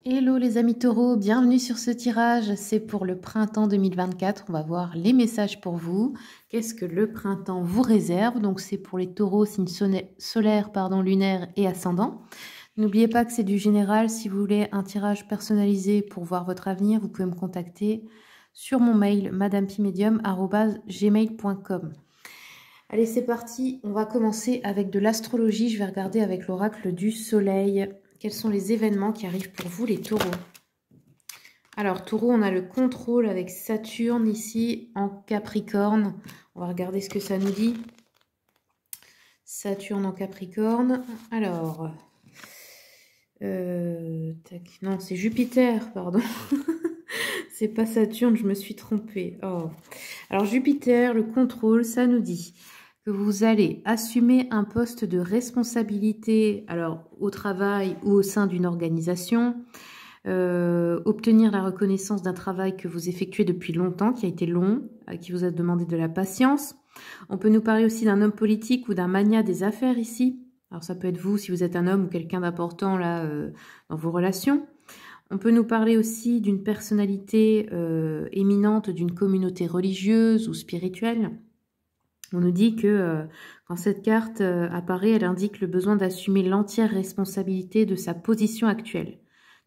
Hello les amis taureaux, bienvenue sur ce tirage, c'est pour le printemps 2024, on va voir les messages pour vous. Qu'est-ce que le printemps vous réserve? Donc c'est pour les taureaux, signes solaires, lunaire et ascendant. N'oubliez pas que c'est du général, si vous voulez un tirage personnalisé pour voir votre avenir, vous pouvez me contacter sur mon mail madamepimedium@gmail.com. Allez, c'est parti, on va commencer avec de l'astrologie, je vais regarder avec l'oracle du soleil. Quels sont les événements qui arrivent pour vous, les taureaux? Alors, taureau, on a le contrôle avec Saturne ici en Capricorne. On va regarder ce que ça nous dit. Saturne en Capricorne. Alors, non, c'est Jupiter, pardon. C'est pas Saturne, je me suis trompée. Oh. Alors, Jupiter, le contrôle, ça nous dit que vous allez assumer un poste de responsabilité, alors au travail ou au sein d'une organisation, obtenir la reconnaissance d'un travail que vous effectuez depuis longtemps, qui a été long, qui vous a demandé de la patience. On peut nous parler aussi d'un homme politique ou d'un magnat des affaires ici. Alors ça peut être vous si vous êtes un homme ou quelqu'un d'important là dans vos relations. On peut nous parler aussi d'une personnalité éminente d'une communauté religieuse ou spirituelle. On nous dit que quand cette carte apparaît, elle indique le besoin d'assumer l'entière responsabilité de sa position actuelle,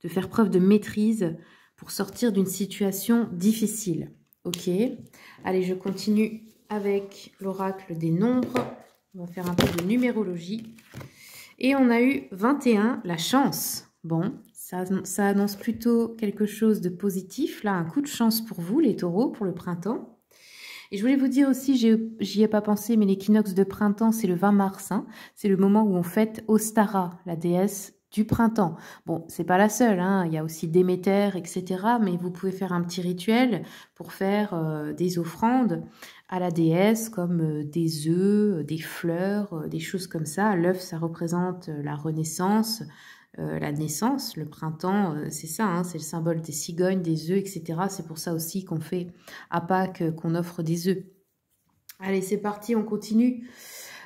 de faire preuve de maîtrise pour sortir d'une situation difficile. Ok, allez, je continue avec l'oracle des nombres. On va faire un peu de numérologie. Et on a eu 21, la chance. Bon, ça annonce plutôt quelque chose de positif. Là, un coup de chance pour vous, les taureaux, pour le printemps. Et je voulais vous dire aussi, j'y ai pas pensé, mais l'équinoxe de printemps, c'est le 20 mars. Hein. C'est le moment où on fête Ostara, la déesse du printemps. Bon, c'est pas la seule, hein. Il y a aussi Déméter, etc. Mais vous pouvez faire un petit rituel pour faire des offrandes à la déesse, comme des œufs, des fleurs, des choses comme ça. L'œuf, ça représente la renaissance, la naissance, le printemps, c'est ça, hein, c'est le symbole des cigognes, des œufs, etc. C'est pour ça aussi qu'on fait à Pâques, qu'on offre des œufs. Allez, c'est parti, on continue.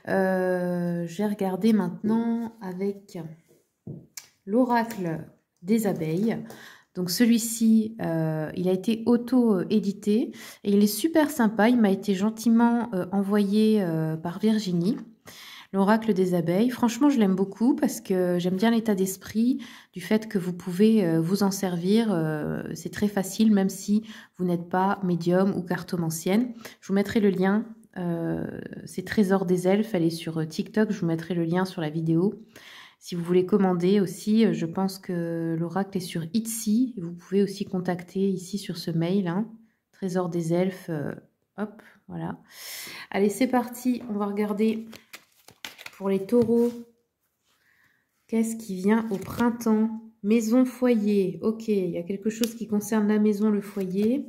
Je vais regarder maintenant avec l'oracle des abeilles. Donc celui-ci, il a été auto-édité et il est super sympa. Il m'a été gentiment envoyé par Virginie. L'oracle des abeilles, franchement, je l'aime beaucoup parce que j'aime bien l'état d'esprit du fait que vous pouvez vous en servir. C'est très facile, même si vous n'êtes pas médium ou cartomancienne. Je vous mettrai le lien. C'est Trésor des elfes, elle est sur TikTok. Je vous mettrai le lien sur la vidéo. Si vous voulez commander aussi, je pense que l'oracle est sur Etsy. Vous pouvez aussi contacter ici sur ce mail. Hein. Trésor des elfes. Hop, voilà. Allez, c'est parti. On va regarder... Pour les taureaux, qu'est-ce qui vient au printemps? Maison, foyer. Ok, il y a quelque chose qui concerne la maison, le foyer.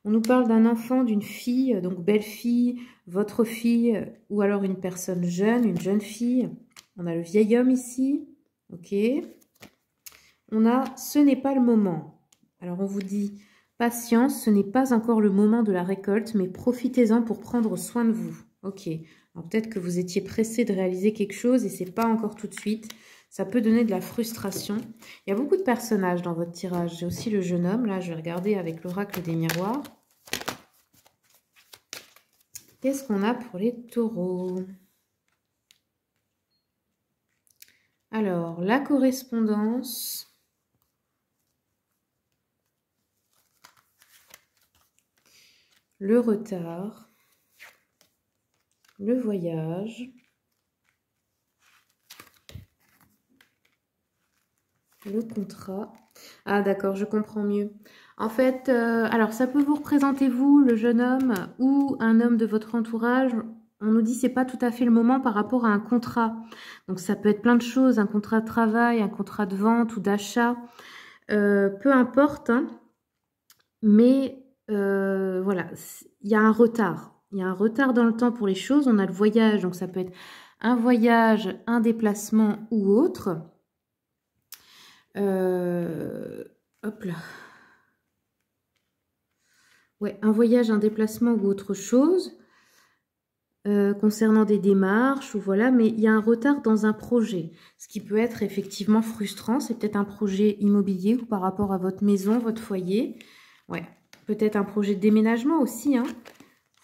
On nous parle d'un enfant, d'une fille, donc belle-fille, votre fille, ou alors une personne jeune, une jeune fille. On a le vieil homme ici. Ok. On a ce n'est pas le moment. Alors on vous dit patience, ce n'est pas encore le moment de la récolte, mais profitez-en pour prendre soin de vous. Ok. Alors peut-être que vous étiez pressé de réaliser quelque chose et c'est pas encore tout de suite. Ça peut donner de la frustration. Il y a beaucoup de personnages dans votre tirage. J'ai aussi le jeune homme. Là, je vais regarder avec l'oracle des miroirs. Qu'est-ce qu'on a pour les taureaux? Alors, la correspondance. Le retard. Le voyage. Le contrat. Ah d'accord, je comprends mieux. En fait, alors ça peut vous représenter vous, le jeune homme, ou un homme de votre entourage. On nous dit c'est pas tout à fait le moment par rapport à un contrat. Donc ça peut être plein de choses, un contrat de travail, un contrat de vente ou d'achat. Peu importe, hein. Mais voilà, il y a un retard. Il y a un retard dans le temps pour les choses. On a le voyage, donc ça peut être un voyage, un déplacement ou autre. Hop là. Ouais, un voyage, un déplacement ou autre chose. concernant des démarches, ou voilà, mais il y a un retard dans un projet, ce qui peut être effectivement frustrant. C'est peut-être un projet immobilier ou par rapport à votre maison, votre foyer. Ouais, peut-être un projet de déménagement aussi, hein.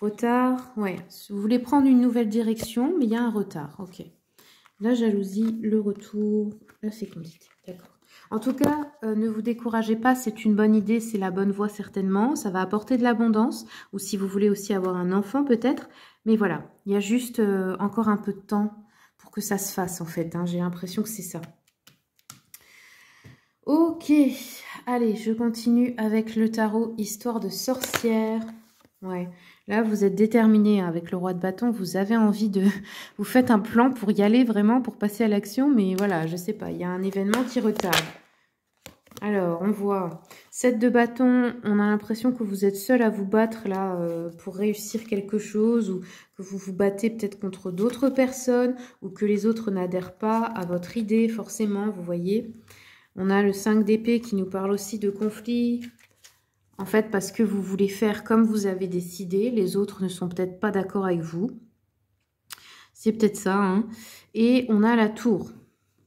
Retard, ouais. Vous voulez prendre une nouvelle direction, mais il y a un retard, ok. La jalousie, le retour, la fécondité, d'accord. En tout cas, ne vous découragez pas, c'est une bonne idée, c'est la bonne voie certainement. Ça va apporter de l'abondance, ou si vous voulez aussi avoir un enfant peut-être. Mais voilà, il y a juste encore un peu de temps pour que ça se fasse en fait, hein. J'ai l'impression que c'est ça. Ok, allez, je continue avec le tarot Histoire de sorcière. Ouais, là vous êtes déterminé, hein, avec le roi de bâton, vous avez envie de... Vous faites un plan pour y aller vraiment, pour passer à l'action, mais voilà, je sais pas, il y a un événement qui retarde. Alors, on voit 7 de bâton, on a l'impression que vous êtes seul à vous battre là pour réussir quelque chose, ou que vous vous battez peut-être contre d'autres personnes, ou que les autres n'adhèrent pas à votre idée forcément, vous voyez. On a le 5 d'épée qui nous parle aussi de conflit. En fait, parce que vous voulez faire comme vous avez décidé, les autres ne sont peut-être pas d'accord avec vous. C'est peut-être ça, hein. Et on a la tour.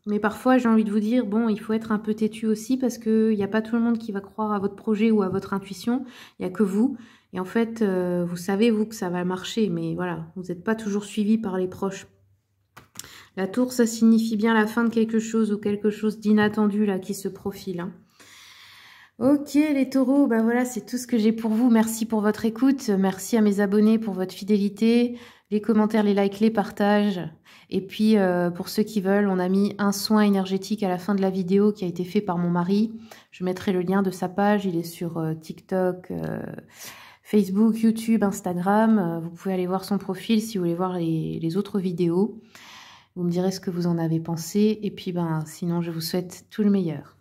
Mais parfois, j'ai envie de vous dire, bon, il faut être un peu têtu aussi parce qu'il n'y a pas tout le monde qui va croire à votre projet ou à votre intuition. Il n'y a que vous. Et en fait, vous savez, vous, que ça va marcher. Mais voilà, vous n'êtes pas toujours suivi par les proches. La tour, ça signifie bien la fin de quelque chose ou quelque chose d'inattendu là qui se profile, hein. Ok les taureaux, ben voilà, c'est tout ce que j'ai pour vous. Merci pour votre écoute. Merci à mes abonnés pour votre fidélité. Les commentaires, les likes, les partages. Et puis, pour ceux qui veulent, on a mis un soin énergétique à la fin de la vidéo qui a été fait par mon mari. Je mettrai le lien de sa page. Il est sur TikTok, Facebook, YouTube, Instagram. Vous pouvez aller voir son profil si vous voulez voir les autres vidéos. Vous me direz ce que vous en avez pensé. Et puis, ben, sinon, je vous souhaite tout le meilleur.